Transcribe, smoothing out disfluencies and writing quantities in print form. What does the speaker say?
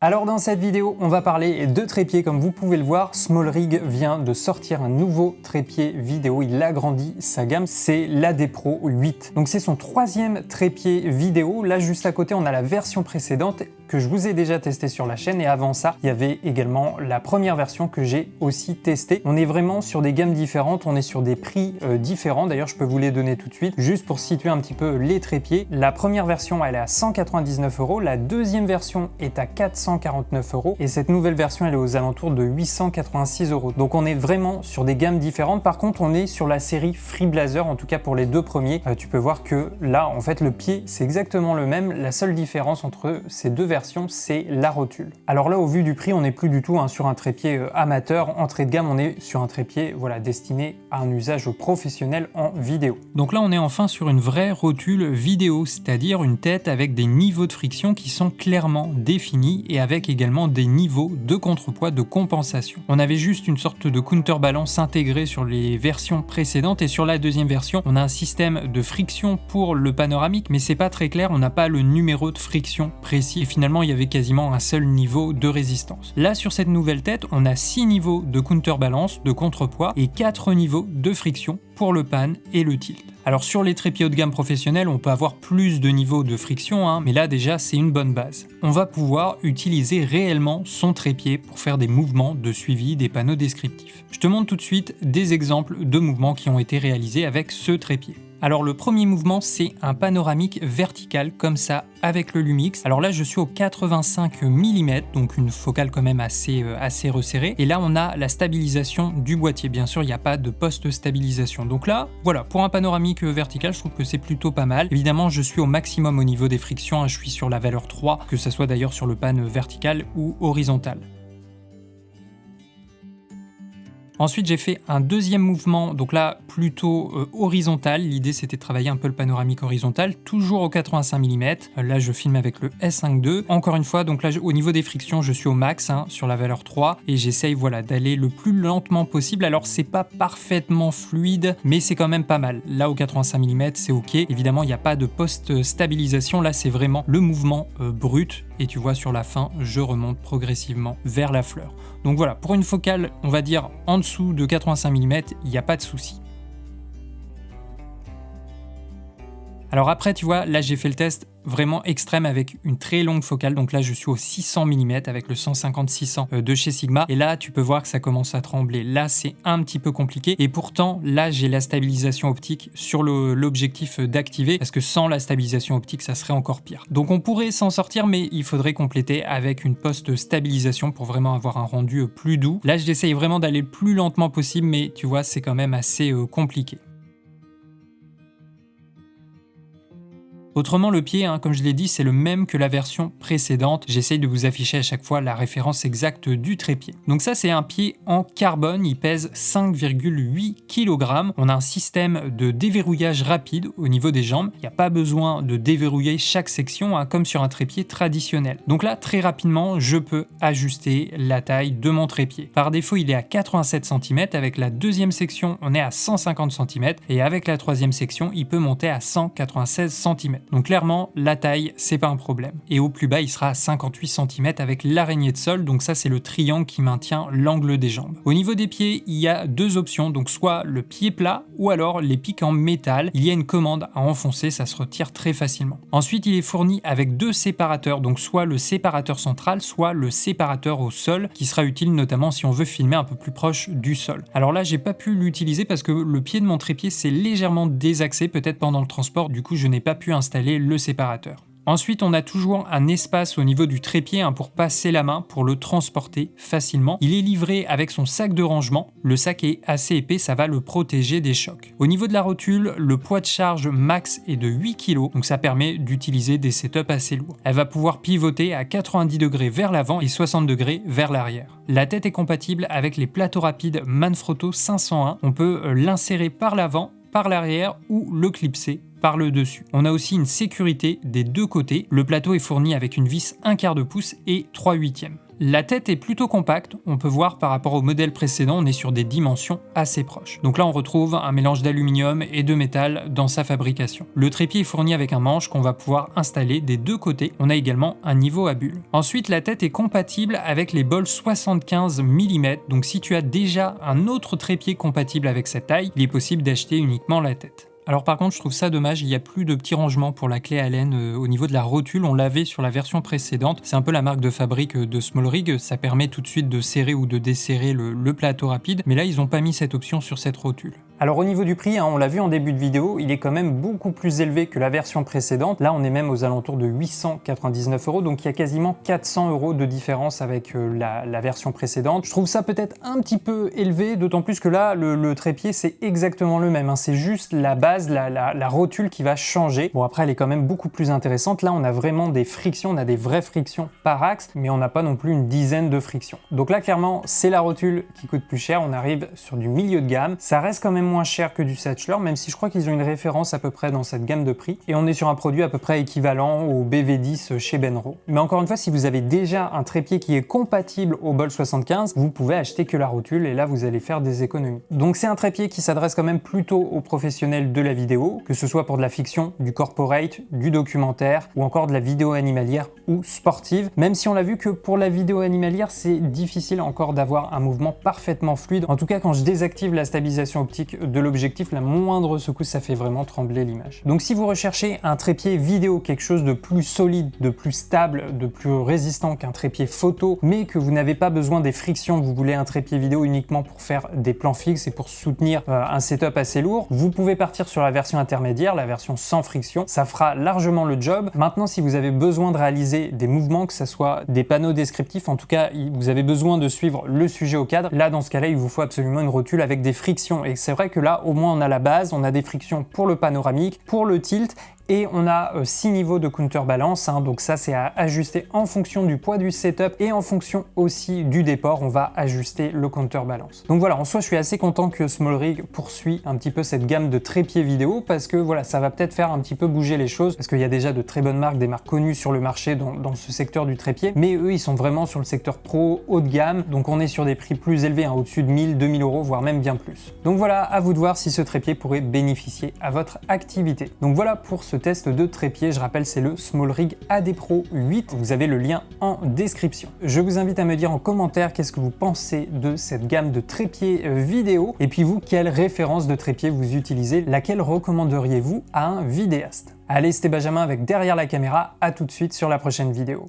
Alors dans cette vidéo, on va parler de trépied. Comme vous pouvez le voir, SmallRig vient de sortir un nouveau trépied vidéo. Il agrandit sa gamme, c'est l'AD Pro 8. Donc c'est son troisième trépied vidéo. Là juste à côté, on a la version précédente que je vous ai déjà testé sur la chaîne, et avant ça, il y avait également la première version que j'ai aussi testée. On est vraiment sur des gammes différentes, on est sur des prix différents. D'ailleurs, je peux vous les donner tout de suite, juste pour situer un petit peu les trépieds. La première version, elle est à 199 €, la deuxième version est à 449 € et cette nouvelle version, elle est aux alentours de 886 €. Donc on est vraiment sur des gammes différentes. Par contre, on est sur la série Free Blazer, en tout cas pour les deux premiers. Tu peux voir que là, en fait, le pied, c'est exactement le même. La seule différence entre ces deux versions, c'est la rotule. Alors là, au vu du prix, on n'est plus du tout sur un trépied amateur, entrée de gamme, on est sur un trépied destiné à un usage professionnel en vidéo. Donc là, on est enfin sur une vraie rotule vidéo, c'est-à-dire une tête avec des niveaux de friction qui sont clairement définis et avec également des niveaux de contrepoids de compensation. On avait juste une sorte de counterbalance intégré sur les versions précédentes, et sur la deuxième version, on a un système de friction pour le panoramique, mais c'est pas très clair, on n'a pas le numéro de friction précis, et finalement il y avait quasiment un seul niveau de résistance. Là, sur cette nouvelle tête, on a 6 niveaux de counterbalance, de contrepoids, et 4 niveaux de friction pour le pan et le tilt. Alors sur les trépieds haut de gamme professionnels, on peut avoir plus de niveaux de friction, mais là déjà c'est une bonne base. On va pouvoir utiliser réellement son trépied pour faire des mouvements de suivi des panneaux descriptifs. Je te montre tout de suite des exemples de mouvements qui ont été réalisés avec ce trépied. Alors le premier mouvement, c'est un panoramique vertical comme ça avec le Lumix. Alors là je suis au 85 mm, donc une focale quand même assez resserrée, et là on a la stabilisation du boîtier. Bien sûr il n'y a pas de poste stabilisation, donc là voilà, pour un panoramique vertical je trouve que c'est plutôt pas mal. Évidemment je suis au maximum au niveau des frictions, je suis sur la valeur 3, que ce soit d'ailleurs sur le pan vertical ou horizontal. Ensuite, j'ai fait un deuxième mouvement, donc là plutôt horizontal. L'idée c'était de travailler un peu le panoramique horizontal, toujours au 85 mm. Là je filme avec le S5 II. Encore une fois, donc là au niveau des frictions, je suis au max sur la valeur 3 et j'essaye d'aller le plus lentement possible. Alors c'est pas parfaitement fluide, mais c'est quand même pas mal. Là au 85 mm, c'est ok. Évidemment, il n'y a pas de post-stabilisation. Là c'est vraiment le mouvement brut. Et tu vois, sur la fin, je remonte progressivement vers la fleur. Donc voilà, pour une focale, on va dire en dessous de 85 mm, il n'y a pas de souci. Alors après, tu vois, là j'ai fait le test vraiment extrême avec une très longue focale, donc là je suis au 600 mm avec le 150-600 de chez Sigma, et là tu peux voir que ça commence à trembler. Là c'est un petit peu compliqué, et pourtant là j'ai la stabilisation optique sur l'objectif d'activer, parce que sans la stabilisation optique ça serait encore pire. Donc on pourrait s'en sortir, mais il faudrait compléter avec une post-stabilisation pour vraiment avoir un rendu plus doux. Là j'essaye vraiment d'aller le plus lentement possible, mais tu vois c'est quand même assez compliqué. Autrement, le pied, comme je l'ai dit, c'est le même que la version précédente. J'essaye de vous afficher à chaque fois la référence exacte du trépied. Donc ça, c'est un pied en carbone, il pèse 5,8 kg. On a un système de déverrouillage rapide au niveau des jambes. Il n'y a pas besoin de déverrouiller chaque section, comme sur un trépied traditionnel. Donc là, très rapidement, je peux ajuster la taille de mon trépied. Par défaut, il est à 87 cm. Avec la deuxième section, on est à 150 cm. Et avec la troisième section, il peut monter à 196 cm. Donc clairement, la taille, c'est pas un problème. Et au plus bas, il sera à 58 cm avec l'araignée de sol, donc ça c'est le triangle qui maintient l'angle des jambes. Au niveau des pieds, il y a deux options, donc soit le pied plat ou alors les pics en métal. Il y a une commande à enfoncer, ça se retire très facilement. Ensuite, il est fourni avec deux séparateurs, donc soit le séparateur central, soit le séparateur au sol, qui sera utile notamment si on veut filmer un peu plus proche du sol. Alors là, j'ai pas pu l'utiliser parce que le pied de mon trépied s'est légèrement désaxé, peut-être pendant le transport, du coup je n'ai pas pu installer le séparateur. Ensuite, on a toujours un espace au niveau du trépied pour passer la main, pour le transporter facilement. Il est livré avec son sac de rangement. Le sac est assez épais, ça va le protéger des chocs. Au niveau de la rotule, le poids de charge max est de 8 kg, donc ça permet d'utiliser des setups assez lourds. Elle va pouvoir pivoter à 90 degrés vers l'avant et 60 degrés vers l'arrière. La tête est compatible avec les plateaux rapides Manfrotto 501. On peut l'insérer par l'avant, par l'arrière ou le clipser par le dessus. On a aussi une sécurité des deux côtés. Le plateau est fourni avec une vis 1/4 de pouce et 3/8. La tête est plutôt compacte, on peut voir par rapport au modèle précédent, on est sur des dimensions assez proches. Donc là on retrouve un mélange d'aluminium et de métal dans sa fabrication. Le trépied est fourni avec un manche qu'on va pouvoir installer des deux côtés. On a également un niveau à bulles. Ensuite la tête est compatible avec les bols 75 mm, donc si tu as déjà un autre trépied compatible avec cette taille, il est possible d'acheter uniquement la tête. Alors par contre je trouve ça dommage, il n'y a plus de petits rangements pour la clé Allen au niveau de la rotule, on l'avait sur la version précédente, c'est un peu la marque de fabrique de SmallRig, ça permet tout de suite de serrer ou de desserrer le plateau rapide, mais là ils n'ont pas mis cette option sur cette rotule. Alors au niveau du prix, on l'a vu en début de vidéo, il est quand même beaucoup plus élevé que la version précédente. Là on est même aux alentours de 899 €, donc il y a quasiment 400 € de différence avec la version précédente. Je trouve ça peut-être un petit peu élevé, d'autant plus que là le trépied c'est exactement le même, c'est juste la base, la rotule qui va changer. Bon après elle est quand même beaucoup plus intéressante, là on a vraiment des frictions, on a des vraies frictions par axe, mais on n'a pas non plus une dizaine de frictions. Donc là clairement c'est la rotule qui coûte plus cher, on arrive sur du milieu de gamme, ça reste quand même moins cher que du Satchler, même si je crois qu'ils ont une référence à peu près dans cette gamme de prix, et on est sur un produit à peu près équivalent au BV10 chez Benro. Mais encore une fois, si vous avez déjà un trépied qui est compatible au bol 75, vous pouvez acheter que la rotule et là vous allez faire des économies. Donc c'est un trépied qui s'adresse quand même plutôt aux professionnels de la vidéo, que ce soit pour de la fiction, du corporate, du documentaire ou encore de la vidéo animalière ou sportive, même si on l'a vu que pour la vidéo animalière c'est difficile encore d'avoir un mouvement parfaitement fluide. En tout cas quand je désactive la stabilisation optique de l'objectif, la moindre secousse ça fait vraiment trembler l'image. Donc si vous recherchez un trépied vidéo, quelque chose de plus solide, de plus stable, de plus résistant qu'un trépied photo, mais que vous n'avez pas besoin des frictions, vous voulez un trépied vidéo uniquement pour faire des plans fixes et pour soutenir un setup assez lourd, vous pouvez partir sur la version intermédiaire, la version sans friction, ça fera largement le job. Maintenant si vous avez besoin de réaliser des mouvements, que ce soit des panneaux descriptifs, en tout cas vous avez besoin de suivre le sujet au cadre, là dans ce cas-là il vous faut absolument une rotule avec des frictions, et c'est vrai que là au moins on a la base, on a des frictions pour le panoramique, pour le tilt, et on a 6 niveaux de counterbalance, donc ça c'est à ajuster en fonction du poids du setup et en fonction aussi du déport, on va ajuster le counterbalance. Donc voilà, en soi je suis assez content que SmallRig poursuit un petit peu cette gamme de trépieds vidéo, parce que voilà, ça va peut-être faire un petit peu bouger les choses, parce qu'il y a déjà de très bonnes marques, des marques connues sur le marché dans ce secteur du trépied, mais eux ils sont vraiment sur le secteur pro, haut de gamme, donc on est sur des prix plus élevés, au-dessus de 1000, 2000 €, voire même bien plus. Donc voilà, à vous de voir si ce trépied pourrait bénéficier à votre activité. Donc voilà pour ce test de trépied, je rappelle c'est le SmallRig AD Pro 8, vous avez le lien en description. Je vous invite à me dire en commentaire qu'est-ce que vous pensez de cette gamme de trépieds vidéo, et puis vous, quelle référence de trépied vous utilisez, laquelle recommanderiez-vous à un vidéaste? Allez, c'était Benjamin avec Derrière la caméra, à tout de suite sur la prochaine vidéo.